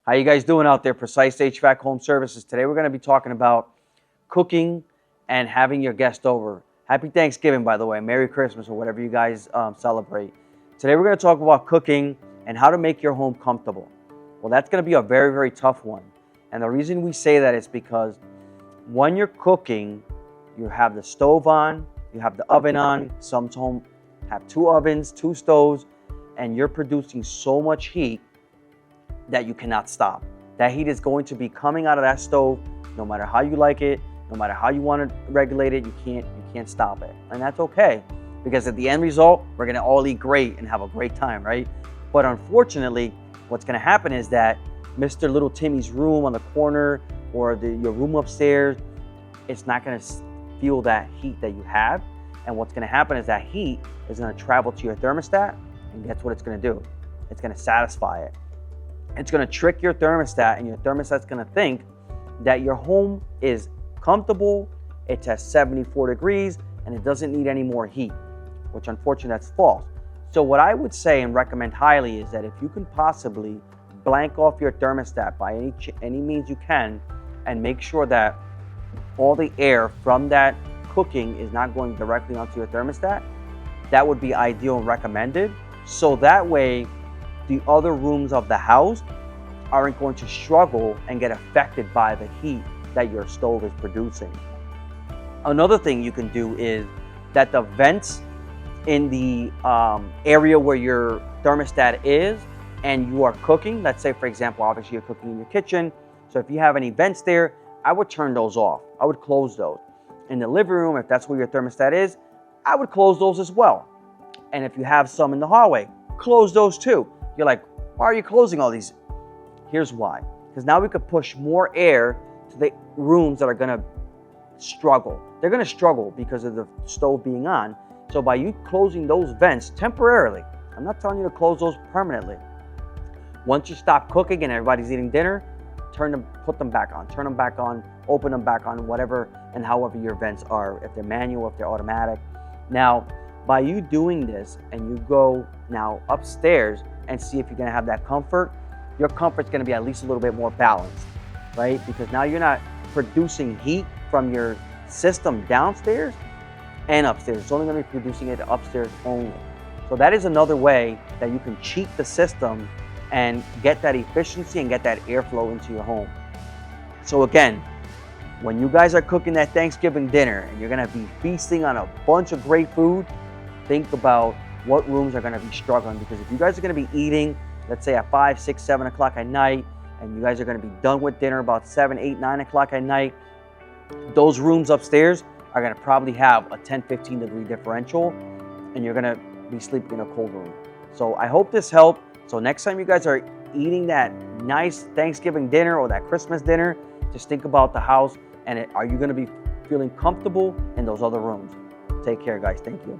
How you guys doing out there? Precise HVAC Home Services. Today we're going to be talking about cooking and having your guest over. Happy Thanksgiving, by the way. Merry Christmas or whatever you guys celebrate. Today we're going to talk about cooking and how to make your home comfortable. Well, that's going to be a very, very tough one. And the reason we say that is because when you're cooking, you have the stove on, you have the oven on. Some homes have 2 ovens, 2 stoves, and you're producing so much heat that you cannot stop. That heat is going to be coming out of that stove no matter how you like it, no matter how you want to regulate it, you can't stop it. And that's okay, because at the end result, we're going to all eat great and have a great time, right? But unfortunately, what's going to happen is that Mr. Little Timmy's room on the corner or your room upstairs, it's not going to feel that heat that you have. And what's going to happen is that heat is going to travel to your thermostat, and guess what it's going to do? It's going to satisfy it. It's going to trick your thermostat, and your thermostat's going to think that your home is comfortable, it's at 74 degrees, and it doesn't need any more heat, which unfortunately that's false. So what I would say and recommend highly is that if you can possibly blank off your thermostat by any means you can, and make sure that all the air from that cooking is not going directly onto your thermostat, that would be ideal and recommended. So that way, the other rooms of the house aren't going to struggle and get affected by the heat that your stove is producing. Another thing you can do is that the vents in the area where your thermostat is and you are cooking, let's say for example, obviously you're cooking in your kitchen, so if you have any vents there, I would turn those off. I would close those. In the living room, if that's where your thermostat is, I would close those as well. And if you have some in the hallway, close those too. You're like, why are you closing all these? Here's why. Because now we could push more air to the rooms that are going to struggle. They're going to struggle because of the stove being on. So by you closing those vents temporarily, I'm not telling you to close those permanently. Once you stop cooking and everybody's eating dinner, put them back on, turn them back on, open them back on, whatever and however your vents are, if they're manual, if they're automatic. Now, by you doing this and you go now upstairs and see if you're gonna have that comfort, your comfort's gonna be at least a little bit more balanced, right? Because now you're not producing heat from your system downstairs and upstairs. It's only gonna be producing it upstairs only. So that is another way that you can cheat the system and get that efficiency and get that airflow into your home. So again, when you guys are cooking that Thanksgiving dinner and you're gonna be feasting on a bunch of great food, think about what rooms are gonna be struggling, because if you guys are gonna be eating, let's say at 5, 6, 7 o'clock at night, and you guys are gonna be done with dinner about 7, 8, 9 o'clock at night, those rooms upstairs are gonna probably have a 10, 15 degree differential, and you're gonna be sleeping in a cold room. So I hope this helped. So next time you guys are eating that nice Thanksgiving dinner or that Christmas dinner, just think about the house and are you gonna be feeling comfortable in those other rooms? Take care, guys. Thank you.